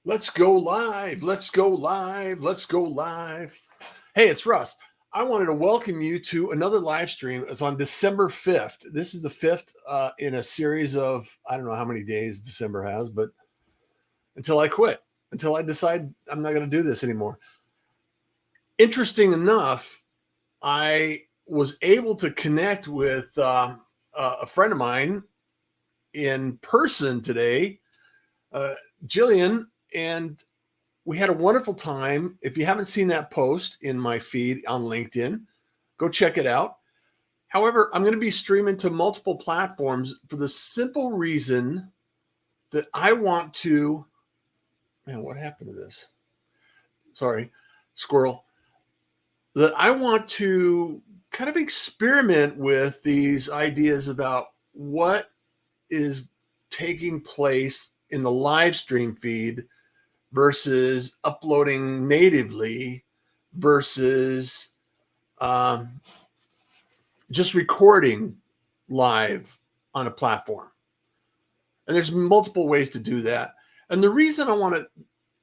Let's go live. Let's go live. Let's go live. Hey, it's Russ. I wanted to welcome you to another live stream. It's on December 5th. This is the fifth in a series of, I don't know how many days December has, but until I quit, until I decide I'm not going to do this anymore. Interesting enough, I was able to connect with a friend of mine in person today, Jillian, and we had a wonderful time. If you haven't seen that post in my feed on LinkedIn, go check it out. However, I'm going to be streaming to multiple platforms for the simple reason that I want to. Man, what happened to this? Sorry, squirrel. That I want to kind of experiment with these ideas about what is taking place in the live stream feed versus uploading natively versus um, just recording live on a platform. And there's multiple ways to do that. And the reason I want to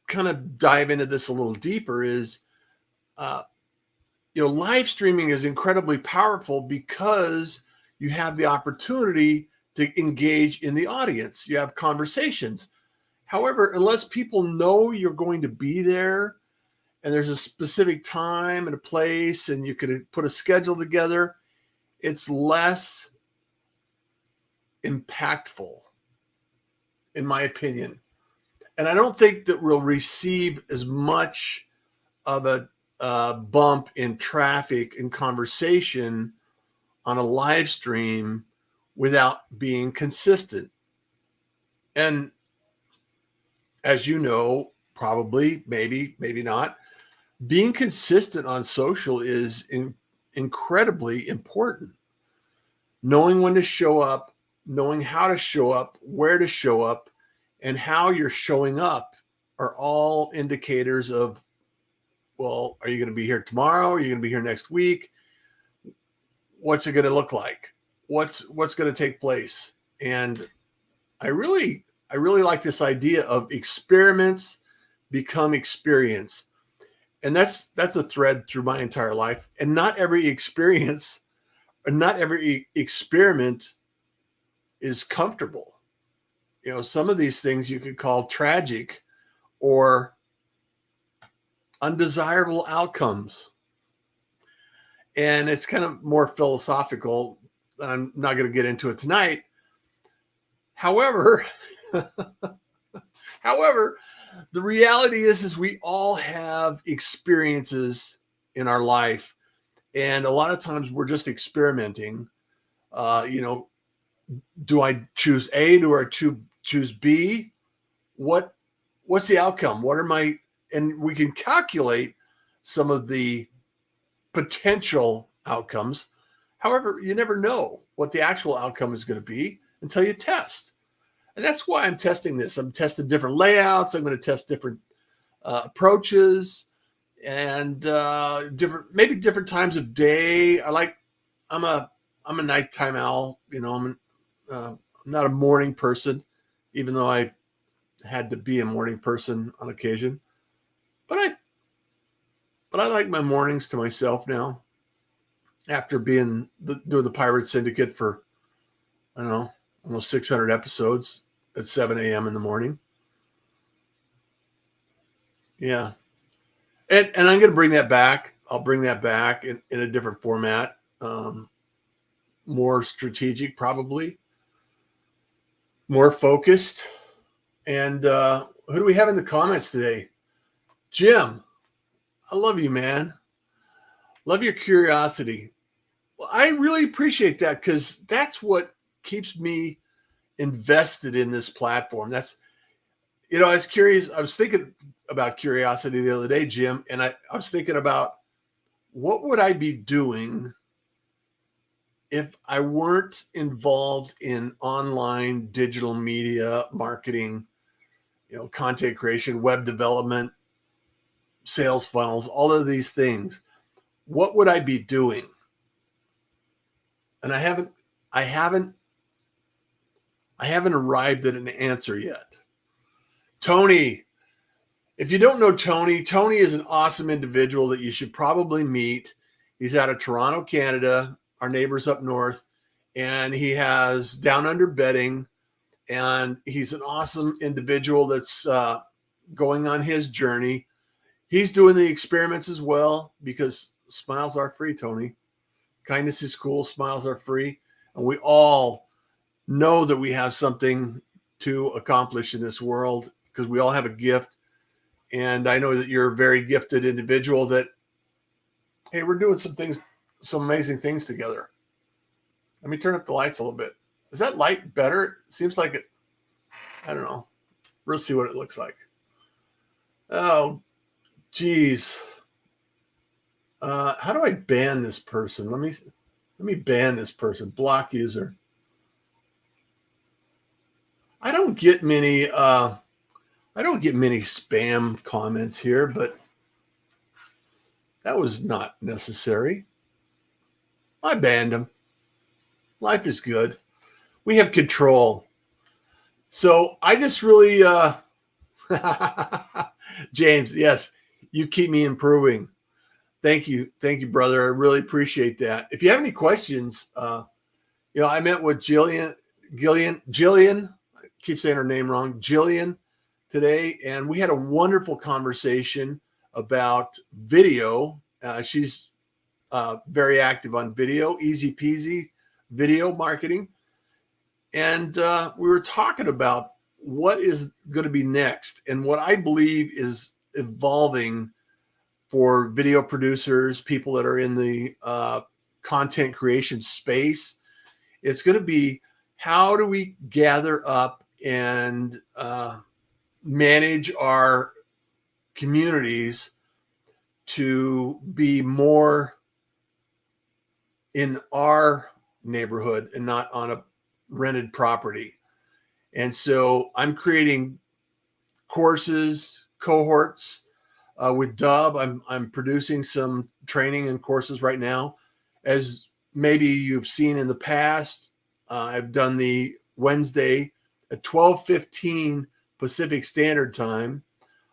kind of dive into this a little deeper is, uh, live streaming is incredibly powerful because you have the opportunity to engage in the audience. You have conversations. However, unless people know you're going to be there and there's a specific time and a place and you can put a schedule together, it's less impactful, in my opinion. And I don't think that we'll receive as much of a bump in traffic and conversation on a live stream without being consistent. And as you know, probably, maybe not, being consistent on social is incredibly important. Knowing when to show up, knowing how to show up, where to show up, and how you're showing up are all indicators of, well, are you going to be here tomorrow? Are you going to be here next week? What's it going to look like? What's going to take place? And I really like this idea of experiments become experience. And that's a thread through my entire life. And not every experience, or not every experiment is comfortable. Some of these things you could call tragic or undesirable outcomes. And it's kind of more philosophical. I'm not going to get into it tonight. However, the reality is we all have experiences in our life. And a lot of times we're just experimenting. Do I choose A? Do I choose B? What's the outcome? And we can calculate some of the potential outcomes. However, you never know what the actual outcome is going to be until you test. And that's why I'm testing this. I'm testing different layouts. I'm going to test different approaches and different times of day. I'm a nighttime owl. I'm not a morning person, even though I had to be a morning person on occasion. But I like my mornings to myself now. After doing the Pirate Syndicate for, I don't know, almost 600 episodes at 7 a.m. in the morning. Yeah. And I'm going to bring that back. I'll bring that back in a different format, more strategic, probably, more focused. And who do we have in the comments today? Jim, I love you, man. Love your curiosity. Well, I really appreciate that because that's what keeps me invested in this platform. I was curious. I was thinking about curiosity the other day, Jim, and I was thinking about what would I be doing if I weren't involved in online digital media marketing, content creation, web development, sales funnels, all of these things. What would I be doing? And I haven't arrived at an answer yet. Tony, If you don't know Tony, Tony is an awesome individual that you should probably meet. He's out of Toronto, Canada, our neighbors up north, and he has Down Under Bedding, and he's an awesome individual that's going on his journey. He's doing the experiments as well because smiles are free, Tony. Kindness is cool, smiles are free, and we all know that we have something to accomplish in this world because we all have a gift. And I know that you're a very gifted individual that, hey, we're doing some things, some amazing things together. Let me turn up the lights a little bit. Is that light better? Seems like it, I don't know. We'll see what it looks like. Oh, geez. How do I ban this person? Let me ban this person. Block user. I don't get many spam comments here, but that was not necessary. I banned him. Life is good. We have control. So I just really James, yes, you keep me improving. Thank you, brother. I really appreciate that. If you have any questions, I met with Jillian. I keep saying her name wrong. Jillian today, and we had a wonderful conversation about video. She's very active on video, easy peasy video marketing, and we were talking about what is going to be next and what I believe is evolving for video producers, people that are in the content creation space. It's going to be, how do we gather up and manage our communities to be more in our neighborhood and not on a rented property. And so I'm creating courses, cohorts with Dub. I'm producing some training and courses right now. As maybe you've seen in the past, I've done the Wednesday at 12:15 Pacific Standard Time.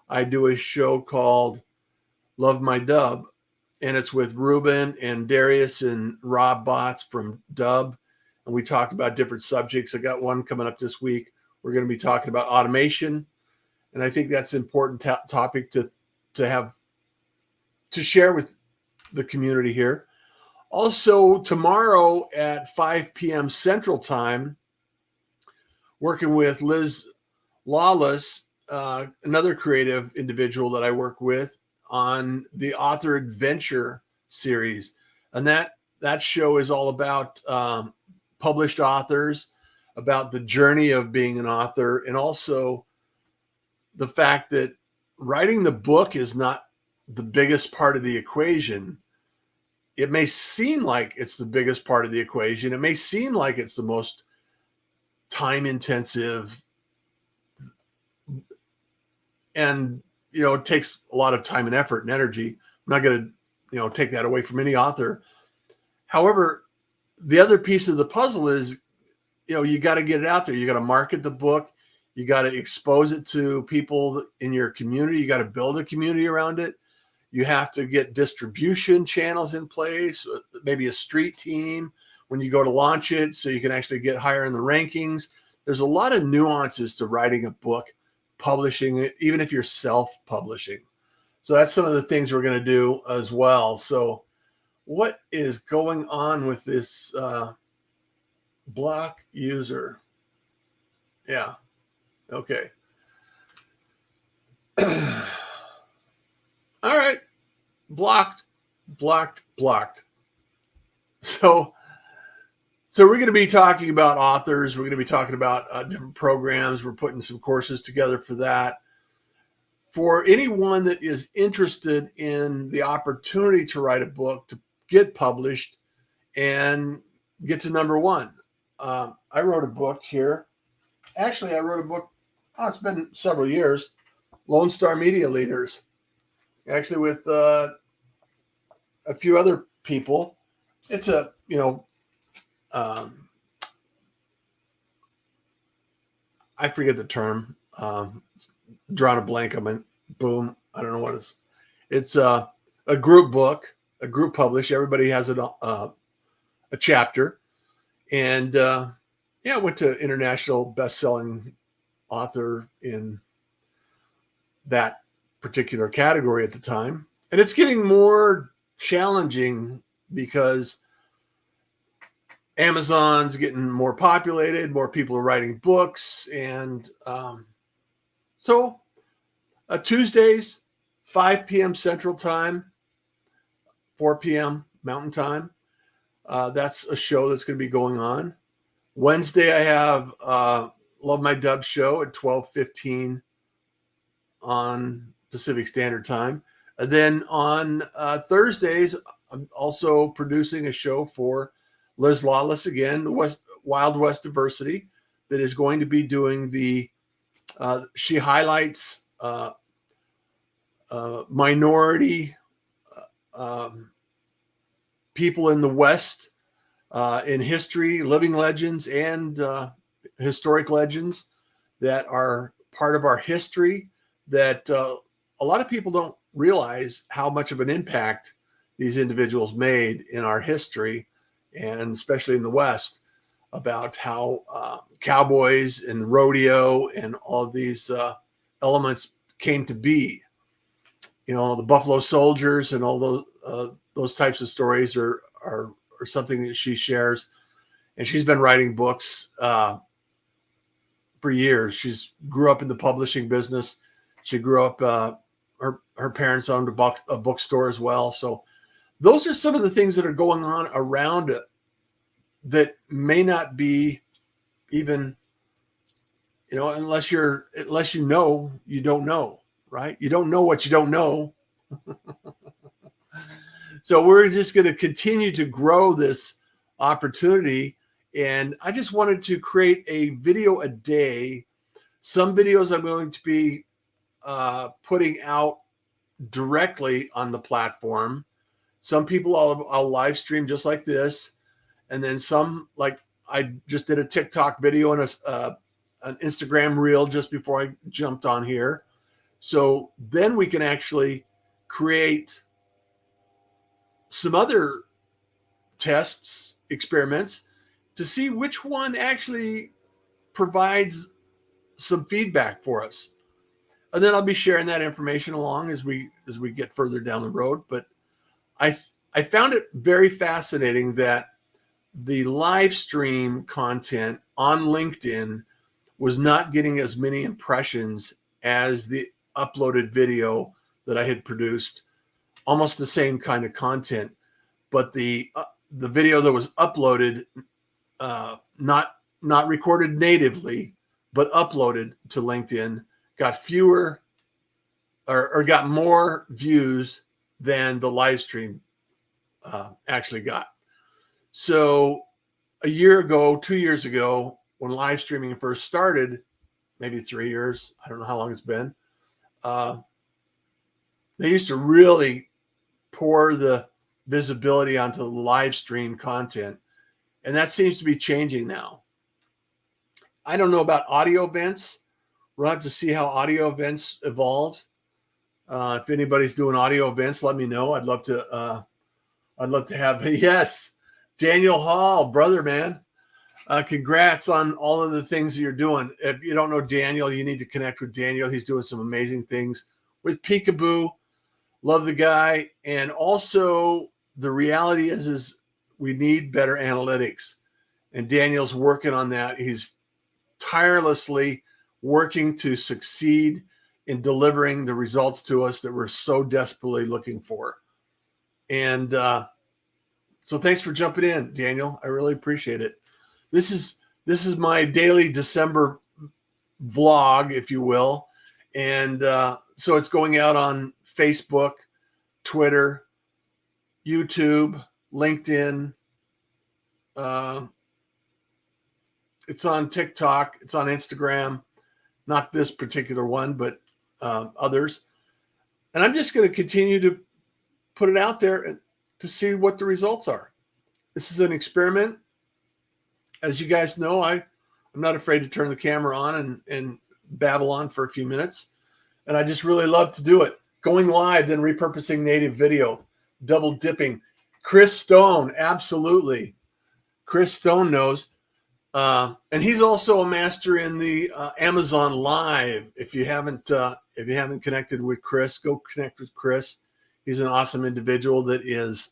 I do a show called Love My Dub, and it's with Ruben and Darius and Rob Botts from Dub, and we talk about different subjects. I got one coming up this week. We're going to be talking about automation, and I think that's an important topic to have to share with the community here. Also, tomorrow at 5 p.m. Central Time, working with Liz Lawless, another creative individual that I work with, on the Author Adventure series. And that show is all about published authors, about the journey of being an author, and also the fact that writing the book is not the biggest part of the equation. It may seem like it's the biggest part of the equation. It may seem like it's the most time intensive, and it takes a lot of time and effort and energy. I'm not going to take that away from any author. However, the other piece of the puzzle is you got to get it out there. You got to market the book. You got to expose it to people in your community. You got to build a community around it. You have to get distribution channels in place, maybe a street team when you go to launch it, so you can actually get higher in the rankings. There's a lot of nuances to writing a book, publishing it, even if you're self-publishing. So that's some of the things we're going to do as well. So what is going on with this block user? Yeah. Okay. All right. Blocked. So we're going to be talking about authors. We're going to be talking about different programs. We're putting some courses together for that. For anyone that is interested in the opportunity to write a book, to get published and get to number one. I wrote a book here. Actually, I wrote a book. It's been several years. Lone Star Media Leaders. Actually, with a few other people. It's a, I forget the term. Drawn a blank on boom. I don't know what it's a group book, a group publish. Everybody has a chapter. And yeah, I went to international best-selling author in that particular category at the time. And it's getting more challenging because Amazon's getting more populated, more people are writing books. And so Tuesdays, 5 p.m. Central Time, 4 p.m. Mountain Time. That's a show that's going to be going on. Wednesday, I have Love My Dub show at 12:15 on Pacific Standard Time. And then on Thursdays, I'm also producing a show for Liz Lawless again, Wild West Diversity, that is going to be doing she highlights minority people in the West in history, living legends and historic legends that are part of our history, that a lot of people don't realize how much of an impact these individuals made in our history, and especially in the West, about how cowboys and rodeo and all of these elements came to be. You know, the Buffalo Soldiers and all those types of stories are something that she shares. And she's been writing books for years. She's grew up in the publishing business. She grew up, her parents owned a bookstore as well. So those are some of the things that are going on around it that may not be even, you know, unless you know, you don't know, right? You don't know what you don't know. So we're just going to continue to grow this opportunity. And I just wanted to create a video a day. Some videos I'm going to be putting out directly on the platform. Some people I'll live stream just like this. And then some, like I just did a TikTok video and an Instagram reel just before I jumped on here. So then we can actually create some other tests, experiments, to see which one actually provides some feedback for us. And then I'll be sharing that information along as we get further down the road. But I found it very fascinating that the live stream content on LinkedIn was not getting as many impressions as the uploaded video that I had produced. Almost the same kind of content, but the video that was uploaded, not recorded natively, but uploaded to LinkedIn, got fewer or got more views than the live stream actually got. So a year ago, 2 years ago, when live streaming first started, maybe 3 years, I don't know how long it's been, they used to really pour the visibility onto the live stream content. And that seems to be changing now. I don't know about audio events. We'll have to see how audio events evolve. If anybody's doing audio events, let me know. I'd love to have, yes, Daniel Hall, brother, man. Congrats on all of the things that you're doing. If you don't know Daniel, you need to connect with Daniel. He's doing some amazing things with Peekaboo. Love the guy. And also the reality is we need better analytics. And Daniel's working on that. He's tirelessly working to succeed in delivering the results to us that we're so desperately looking for. And so thanks for jumping in, Daniel. I really appreciate it. This is my daily December vlog, if you will. And so it's going out on Facebook, Twitter, YouTube, LinkedIn. It's on TikTok. It's on Instagram. Not this particular one, but others. And I'm just going to continue to put it out there to see what the results are. This is an experiment. As you guys know, I'm not afraid to turn the camera on and babble on for a few minutes. And I just really love to do it. Going live, then repurposing native video, double dipping. Chris Stone, absolutely. Chris Stone knows. And he's also a master in the Amazon Live. If you haven't connected with Chris, go connect with Chris. He's an awesome individual that is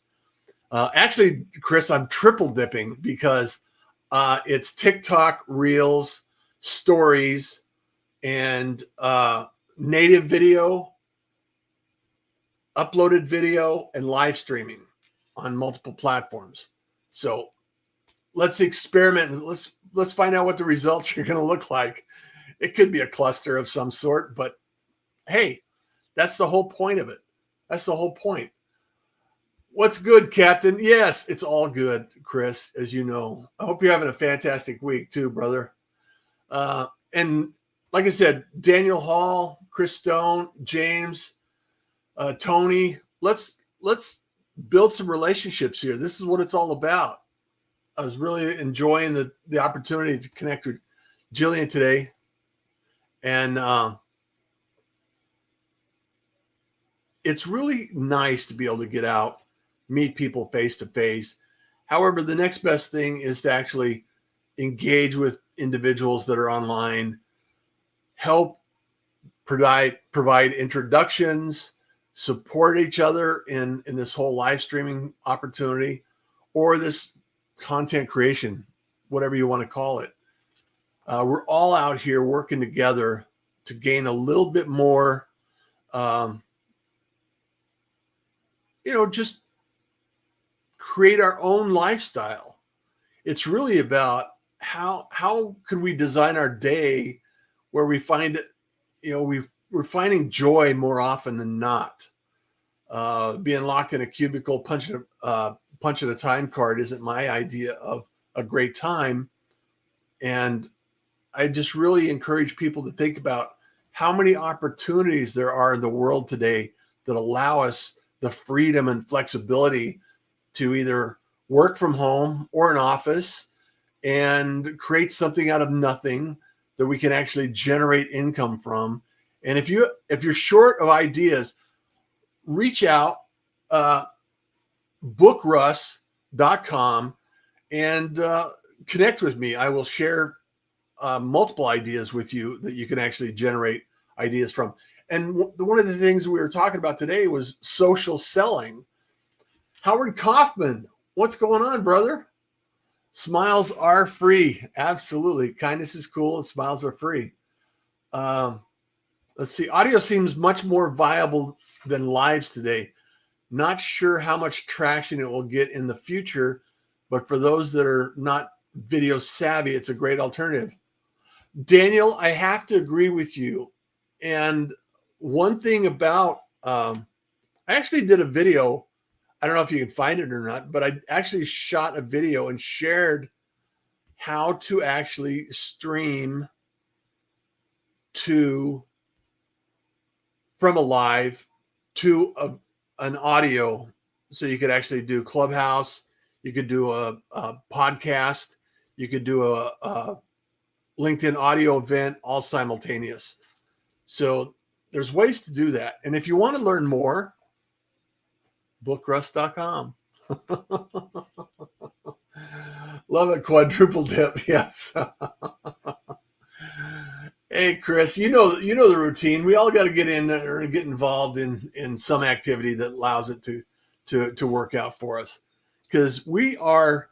actually, Chris, I'm triple dipping because it's TikTok, Reels, Stories, and native video, uploaded video, and live streaming on multiple platforms. So let's experiment and let's find out what the results are going to look like. It could be a cluster of some sort, but hey, that's the whole point of it. That's the whole point. What's good, Captain? Yes, it's all good, Chris, as you know. I hope you're having a fantastic week too, brother. And like I said, Daniel Hall, Chris Stone, James, Tony, let's build some relationships here. This is what it's all about. I was really enjoying the opportunity to connect with Jillian today. And it's really nice to be able to get out, meet people face to face. However, the next best thing is to actually engage with individuals that are online, help provide introductions, support each other in this whole live streaming opportunity or this content creation, whatever you want to call it. We're all out here working together to gain a little bit more, just create our own lifestyle. It's really about how could we design our day where we find it, we're finding joy more often than not. Being locked in a cubicle, punching a time card isn't my idea of a great time. And I just really encourage people to think about how many opportunities there are in the world today that allow us the freedom and flexibility to either work from home or an office and create something out of nothing that we can actually generate income from. And if you're short of ideas, reach out, bookruss.com and connect with me. I will share multiple ideas with you that you can actually generate ideas from. And one of the things we were talking about today was social selling. Howard Kaufman, what's going on, brother? Smiles are free. Absolutely. Kindness is cool and smiles are free. Let's see. Audio seems much more viable than lives today. Not sure how much traction it will get in the future, but for those that are not video savvy, it's a great alternative. Daniel, I have to agree with you. And one thing about, I actually did a video. I don't know if you can find it or not, but I actually shot a video and shared how to actually stream from a live to an audio. So you could actually do Clubhouse, you could do a podcast, you could do a LinkedIn audio event, all simultaneous. So there's ways to do that. And if you want to learn more, bookruss.com. Love it. Quadruple dip. Yes. Hey, Chris, you know the routine. We all got to get in there and get involved in some activity that allows it to work out for us, because we are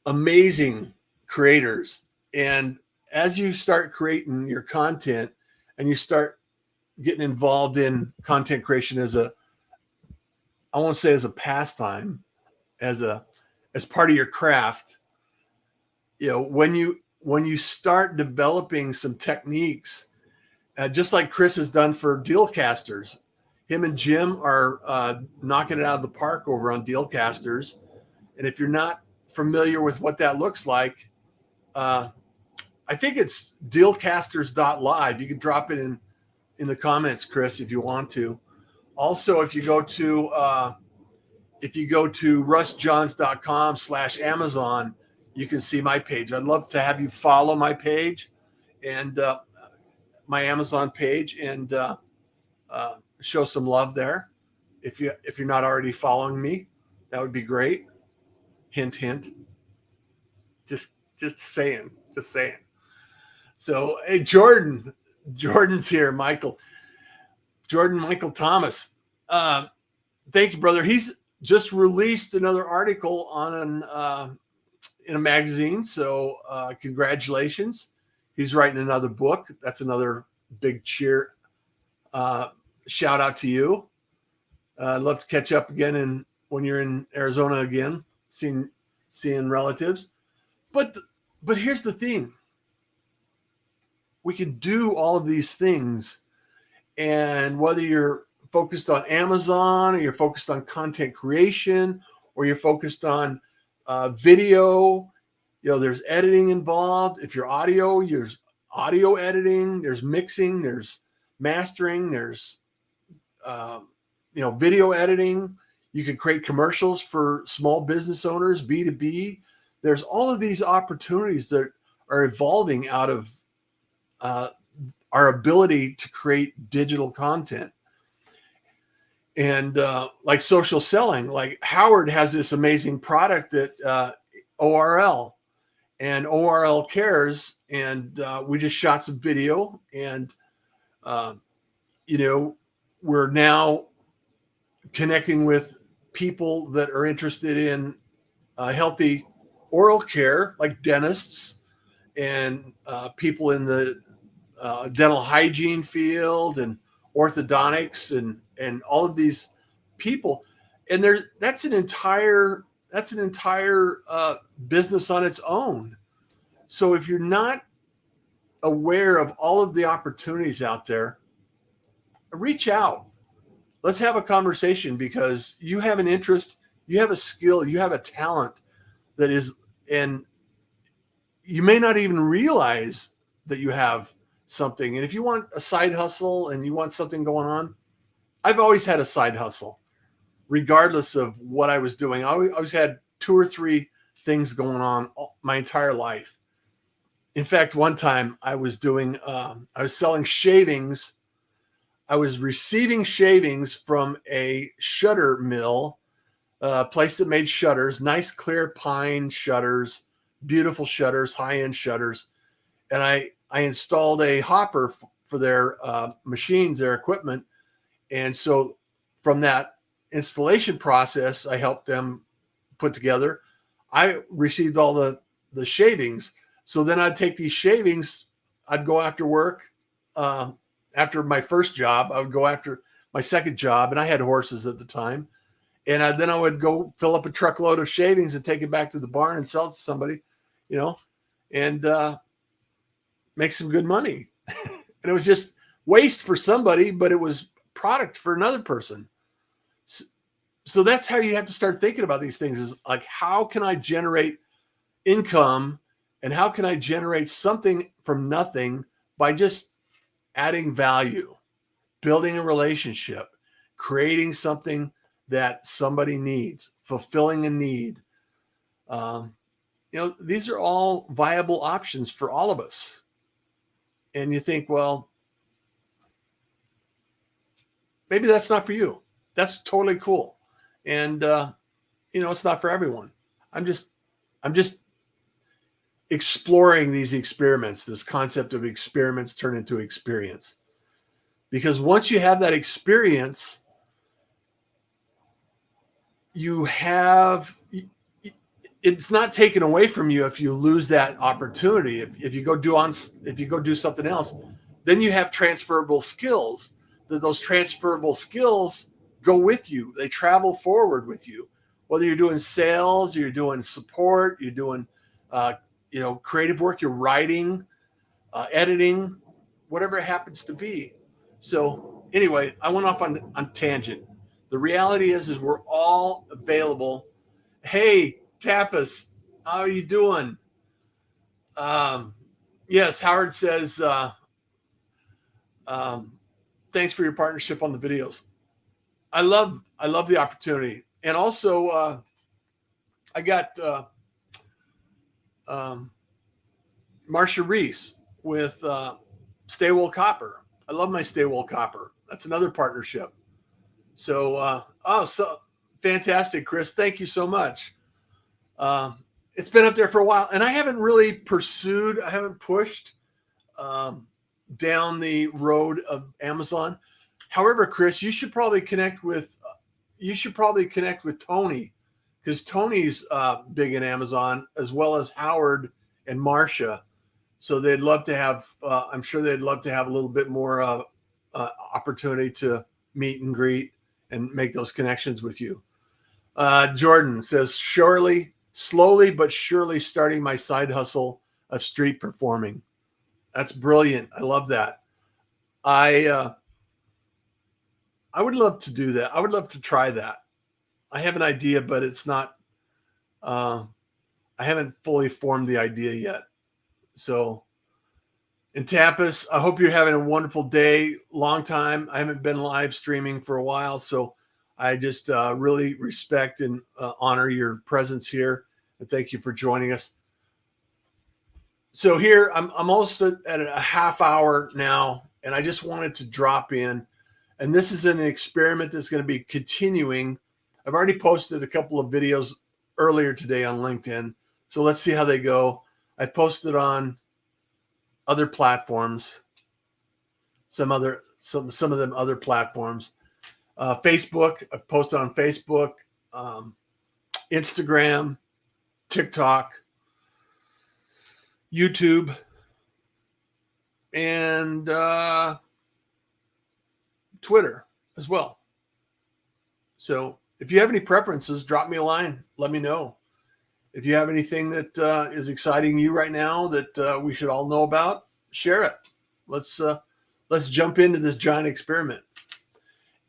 amazing creators. And as you start creating your content and you start getting involved in content creation I won't say as a pastime, as part of your craft, when you start developing some techniques, just like Chris has done for Dealcasters, him and Jim are knocking it out of the park over on Dealcasters. And if you're not familiar with what that looks like, I think it's dealcasters.live. You can drop it in the comments, Chris, if you want to. Also, if you go to russjohns.com/Amazon, you can see my page. I'd love to have you follow my page. And my Amazon page and show some love there. If you're not already following me, that would be great. Hint, hint. Just saying. So, hey, Jordan's here. Jordan Michael Thomas. Thank you, brother. He's just released another article on in a magazine. So congratulations. He's writing another book. That's another big cheer. Shout out to you. I'd love to catch up again when you're in Arizona again, seeing relatives. But here's the thing. We can do all of these things, and whether you're focused on Amazon, or you're focused on content creation, or you're focused on video, there's editing involved. If you're audio, there's audio editing, there's mixing, there's mastering, there's video editing. You can create commercials for small business owners, B2B. There's all of these opportunities that are evolving out of our ability to create digital content. And like social selling, like Howard has this amazing product at ORL, and ORL Cares. And we just shot some video, and we're now connecting with people that are interested in healthy oral care, like dentists and people in the dental hygiene field and orthodontics and all of these people. And that's an entire business on its own. So if you're not aware of all of the opportunities out there, reach out. Let's have a conversation, because you have an interest, you have a skill, you have a talent that is, and you may not even realize that you have something. And if you want a side hustle and you want something going on, I've always had a side hustle, regardless of what I was doing. I always had 2 or 3 things going on my entire life. In fact, one time I was selling shavings. I was receiving shavings from a shutter mill, a place that made shutters, nice clear pine shutters, beautiful shutters, high-end shutters. And I installed a hopper for their machines, their equipment. And so from that installation process, I helped them put together. I received all the shavings. So then I'd take these shavings, I'd go after work. After my first job, I would go after my second job, and I had horses at the time. And then I would go fill up a truckload of shavings and take it back to the barn and sell it to somebody, and make some good money. And it was just waste for somebody, but it was product for another person. So that's how you have to start thinking about these things, is like, how can I generate income, and how can I generate something from nothing by just adding value, building a relationship, creating something that somebody needs, fulfilling a need. These are all viable options for all of us. And you think, well, maybe that's not for you. That's totally cool. And, it's not for everyone. I'm just exploring these experiments, this concept of experiments turn into experience. Because once you have that experience, it's not taken away from you if you lose that opportunity. If you go do something else, then you have transferable skills. Those transferable skills go with you. They travel forward with you. Whether you're doing sales, you're doing support, you're doing creative work, you're writing, editing, whatever it happens to be. So anyway, I went off on tangent. The reality is we're all available. Hey, Tapas, how are you doing? Yes, Howard says, thanks for your partnership on the videos. I love the opportunity. And also, I got Marcia Reese with Staywool Copper. I love my Staywool Copper. That's another partnership. So, so fantastic, Chris. Thank you so much. It's been up there for a while, and I haven't really pursued, I haven't pushed down the road of Amazon. However, Chris, you should probably connect with Tony, because Tony's big in Amazon, as well as Howard and Marcia. So they'd love to have, I'm sure they'd love to have a little bit more opportunity to meet and greet and make those connections with you. Jordan says, slowly but surely starting my side hustle of street performing. That's brilliant. I love that. I would love to do that. I would love to try that. I have an idea, but it's not, I haven't fully formed the idea yet. So, in Tapas, I hope you're having a wonderful day. Long time. I haven't been live streaming for a while, so I just really respect and honor your presence here, and thank you for joining us. So here, I'm almost at a half hour now, and I just wanted to drop in. And this is an experiment that's going to be continuing. I've already posted a couple of videos earlier today on LinkedIn, so let's see how they go. I posted on other platforms, some of them other platforms. Facebook, I posted on Facebook, Instagram, TikTok, YouTube, and Twitter as well. So if you have any preferences, drop me a line. Let me know. If you have anything that is exciting you right now that we should all know about, share it. Let's jump into this giant experiment.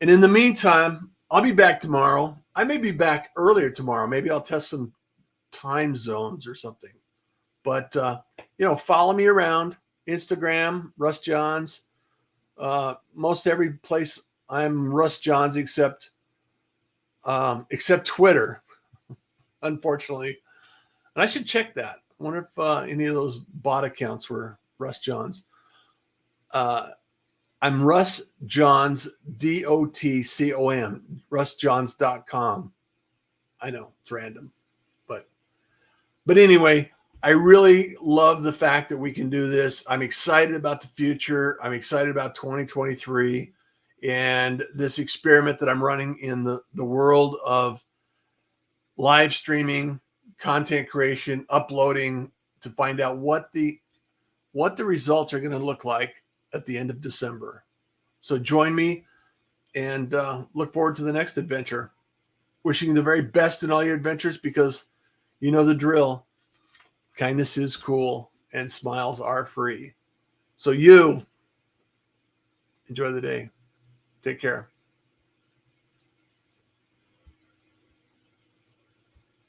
And in the meantime, I'll be back tomorrow. I may be back earlier tomorrow. Maybe I'll test some time zones or something. But follow me around Instagram, Russ Johns. Most every place I'm Russ Johns except Twitter, unfortunately. And I should check that. I wonder if any of those bot accounts were Russ Johns. I'm Russ Johns, DOTCOM, russjohns.com. I know it's random, but anyway, I really love the fact that we can do this. I'm excited about the future. I'm excited about 2023 and this experiment that I'm running in the world of live streaming, content creation, uploading, to find out what the results are going to look like at the end of December. So join me and look forward to the next adventure. Wishing you the very best in all your adventures, because you know the drill. Kindness is cool and smiles are free. So you enjoy the day. Take care.